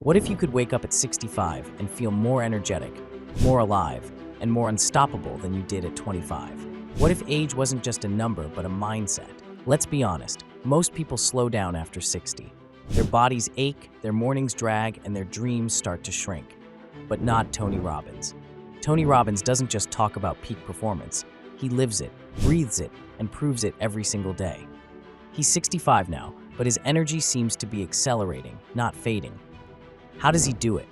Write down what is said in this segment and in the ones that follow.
What if you could wake up at 65 and feel more energetic, more alive, and more unstoppable than you did at 25? What if age wasn't just a number but a mindset? Let's be honest, most people slow down after 60. Their bodies ache, their mornings drag, and their dreams start to shrink. But not Tony Robbins. Tony Robbins doesn't just talk about peak performance. He lives it, breathes it, and proves it every single day. He's 65 now, but his energy seems to be accelerating, not fading. How does he do it?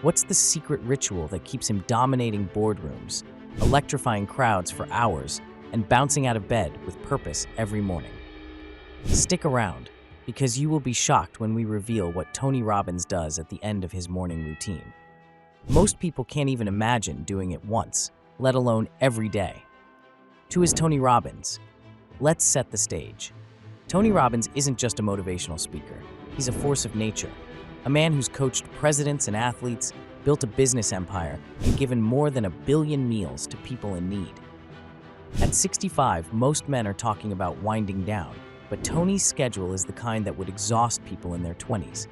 What's the secret ritual that keeps him dominating boardrooms, electrifying crowds for hours, and bouncing out of bed with purpose every morning? Stick around, because you will be shocked when we reveal what Tony Robbins does at the end of his morning routine. Most people can't even imagine doing it once, let alone every day. To his Tony Robbins, let's set the stage. Tony Robbins isn't just a motivational speaker. He's a force of nature. A man who's coached presidents and athletes, built a business empire, and given more than 1 billion meals to people in need. At 65, most men are talking about winding down, but Tony's schedule is the kind that would exhaust people in their 20s.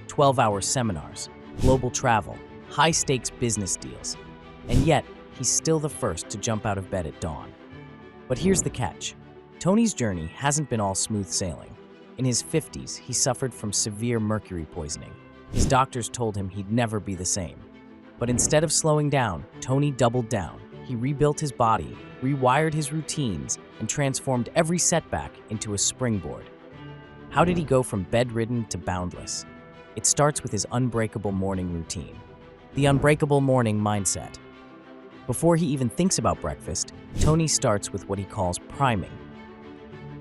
12-hour seminars, global travel, high-stakes business deals. And yet, he's still the first to jump out of bed at dawn. But here's the catch. Tony's journey hasn't been all smooth sailing. In his 50s, he suffered from severe mercury poisoning. His doctors told him he'd never be the same. But instead of slowing down, Tony doubled down. He rebuilt his body, rewired his routines, and transformed every setback into a springboard. How did he go from bedridden to boundless? It starts with his unbreakable morning routine. The unbreakable morning mindset. Before he even thinks about breakfast, Tony starts with what he calls priming.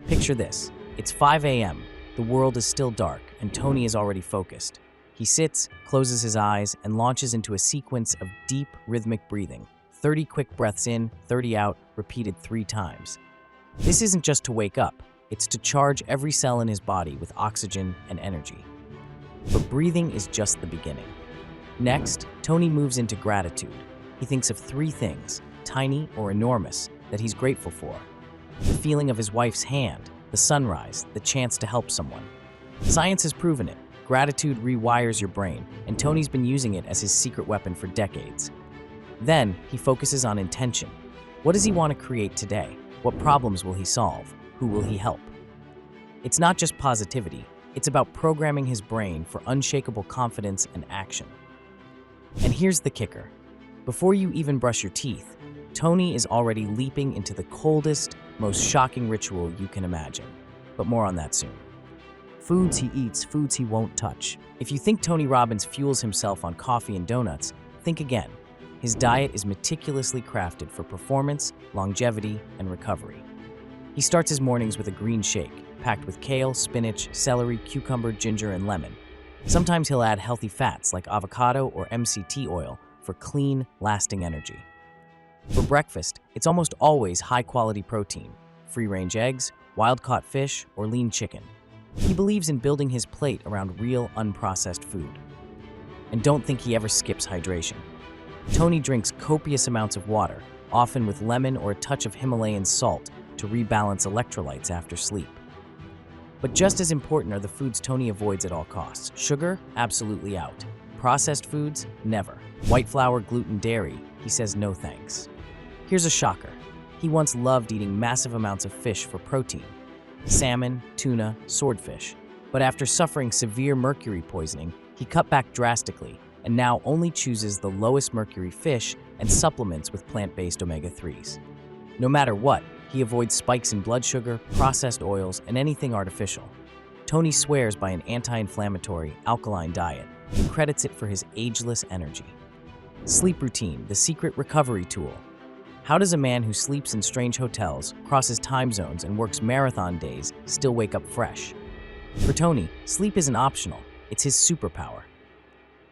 Picture this. It's 5 a.m., the world is still dark, and Tony is already focused. He sits, closes his eyes, and launches into a sequence of deep, rhythmic breathing. 30 quick breaths in, 30 out, repeated 3 times. This isn't just to wake up, it's to charge every cell in his body with oxygen and energy. But breathing is just the beginning. Next, Tony moves into gratitude. He thinks of 3 things, tiny or enormous, that he's grateful for. The feeling of his wife's hand, the sunrise, the chance to help someone. Science has proven it. Gratitude rewires your brain, and Tony's been using it as his secret weapon for decades. Then, he focuses on intention. What does he want to create today? What problems will he solve? Who will he help? It's not just positivity, it's about programming his brain for unshakable confidence and action. And here's the kicker. Before you even brush your teeth, Tony is already leaping into the coldest, most shocking ritual you can imagine. But more on that soon. Foods he eats, foods he won't touch. If you think Tony Robbins fuels himself on coffee and donuts, think again. His diet is meticulously crafted for performance, longevity, and recovery. He starts his mornings with a green shake, packed with kale, spinach, celery, cucumber, ginger, and lemon. Sometimes he'll add healthy fats like avocado or MCT oil for clean, lasting energy. For breakfast, it's almost always high-quality protein, free-range eggs, wild-caught fish, or lean chicken. He believes in building his plate around real, unprocessed food. And don't think he ever skips hydration. Tony drinks copious amounts of water, often with lemon or a touch of Himalayan salt to rebalance electrolytes after sleep. But just as important are the foods Tony avoids at all costs. Sugar, absolutely out. Processed foods, never. White flour, gluten, dairy, he says no thanks. Here's a shocker. He once loved eating massive amounts of fish for protein. Salmon, tuna, swordfish. But after suffering severe mercury poisoning, he cut back drastically and now only chooses the lowest mercury fish and supplements with plant-based omega-3s. No matter what, he avoids spikes in blood sugar, processed oils, and anything artificial. Tony swears by an anti-inflammatory, alkaline diet and credits it for his ageless energy. Sleep routine, the secret recovery tool. How does a man who sleeps in strange hotels, crosses time zones, and works marathon days still wake up fresh? For Tony, sleep isn't optional, it's his superpower.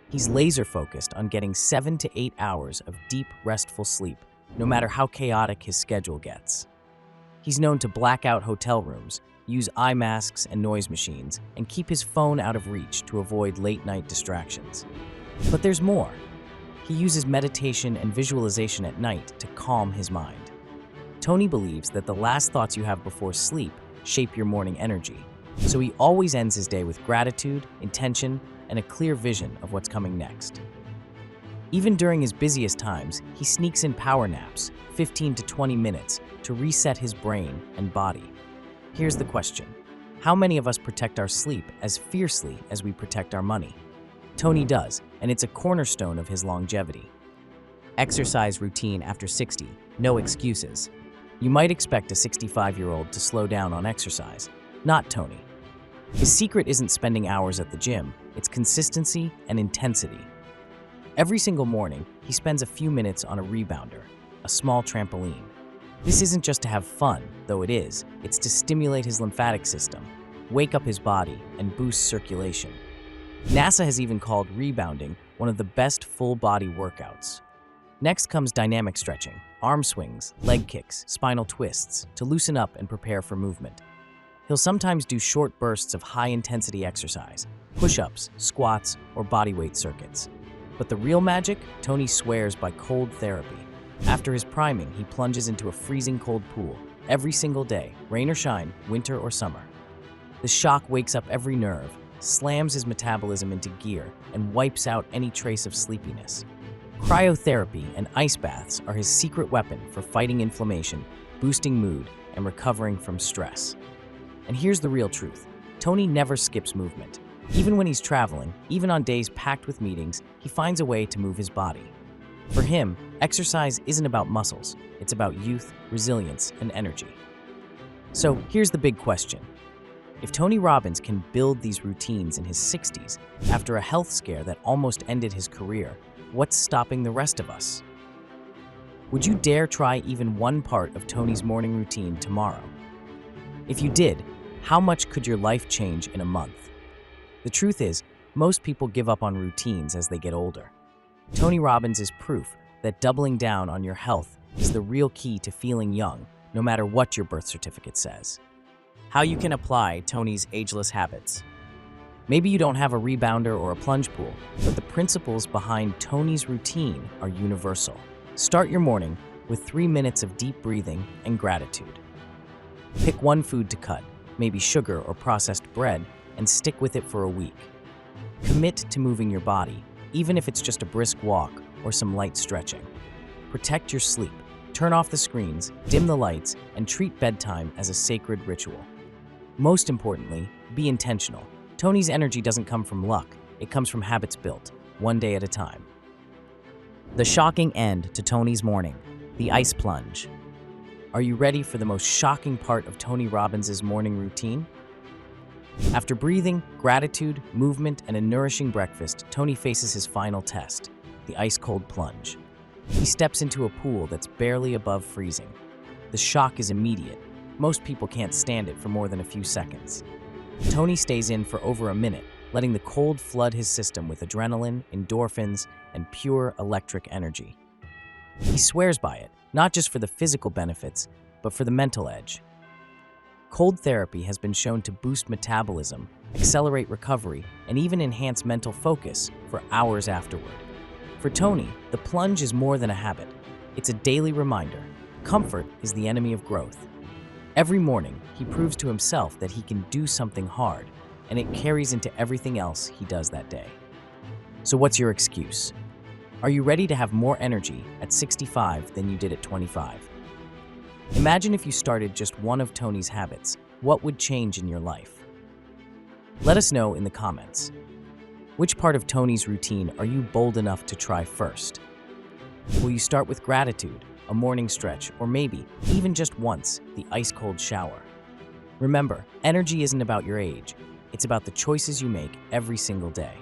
He's laser-focused on getting 7 to 8 hours of deep, restful sleep, no matter how chaotic his schedule gets. He's known to black out hotel rooms, use eye masks and noise machines, and keep his phone out of reach to avoid late-night distractions. But there's more. He uses meditation and visualization at night to calm his mind. Tony believes that the last thoughts you have before sleep shape your morning energy, so he always ends his day with gratitude, intention, and a clear vision of what's coming next. Even during his busiest times, he sneaks in power naps, 15 to 20 minutes, to reset his brain and body. Here's the question: how many of us protect our sleep as fiercely as we protect our money? Tony does, and it's a cornerstone of his longevity. Exercise routine after 60, no excuses. You might expect a 65-year-old to slow down on exercise. Not Tony. His secret isn't spending hours at the gym, it's consistency and intensity. Every single morning, he spends a few minutes on a rebounder, a small trampoline. This isn't just to have fun, though it is. It's to stimulate his lymphatic system, wake up his body, and boost circulation. NASA has even called rebounding one of the best full-body workouts. Next comes dynamic stretching, arm swings, leg kicks, spinal twists, to loosen up and prepare for movement. He'll sometimes do short bursts of high-intensity exercise, push-ups, squats, or bodyweight circuits. But the real magic, Tony swears by cold therapy. After his priming, he plunges into a freezing cold pool every single day, rain or shine, winter or summer. The shock wakes up every nerve, slams his metabolism into gear, and wipes out any trace of sleepiness. Cryotherapy and ice baths are his secret weapon for fighting inflammation, boosting mood, and recovering from stress. And here's the real truth: Tony never skips movement. Even when he's traveling, even on days packed with meetings, he finds a way to move his body. For him, exercise isn't about muscles, it's about youth, resilience, and energy. So here's the big question. If Tony Robbins can build these routines in his 60s after a health scare that almost ended his career, what's stopping the rest of us? Would you dare try even one part of Tony's morning routine tomorrow? If you did, how much could your life change in a month? The truth is, most people give up on routines as they get older. Tony Robbins is proof that doubling down on your health is the real key to feeling young, no matter what your birth certificate says. How you can apply Tony's ageless habits. Maybe you don't have a rebounder or a plunge pool, but the principles behind Tony's routine are universal. Start your morning with 3 minutes of deep breathing and gratitude. Pick one food to cut, maybe sugar or processed bread, and stick with it for a week. Commit to moving your body, even if it's just a brisk walk or some light stretching. Protect your sleep, turn off the screens, dim the lights, and treat bedtime as a sacred ritual. Most importantly, be intentional. Tony's energy doesn't come from luck, it comes from habits built, one day at a time. The shocking end to Tony's morning, the ice plunge. Are you ready for the most shocking part of Tony Robbins' morning routine? After breathing, gratitude, movement, and a nourishing breakfast, Tony faces his final test, the ice-cold plunge. He steps into a pool that's barely above freezing. The shock is immediate. Most people can't stand it for more than a few seconds. Tony stays in for over a minute, letting the cold flood his system with adrenaline, endorphins, and pure electric energy. He swears by it, not just for the physical benefits, but for the mental edge. Cold therapy has been shown to boost metabolism, accelerate recovery, and even enhance mental focus for hours afterward. For Tony, the plunge is more than a habit. It's a daily reminder. Comfort is the enemy of growth. Every morning, he proves to himself that he can do something hard, and it carries into everything else he does that day. So what's your excuse? Are you ready to have more energy at 65 than you did at 25? Imagine if you started just one of Tony's habits. What would change in your life? Let us know in the comments. Which part of Tony's routine are you bold enough to try first? Will you start with gratitude, a morning stretch, or maybe, even just once, the ice-cold shower? Remember, energy isn't about your age. It's about the choices you make every single day.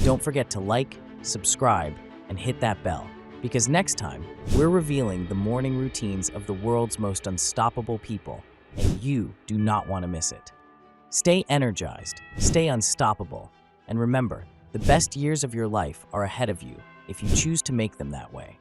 Don't forget to like, subscribe, and hit that bell, because next time, we're revealing the morning routines of the world's most unstoppable people, and you do not want to miss it. Stay energized, stay unstoppable, and remember, the best years of your life are ahead of you if you choose to make them that way.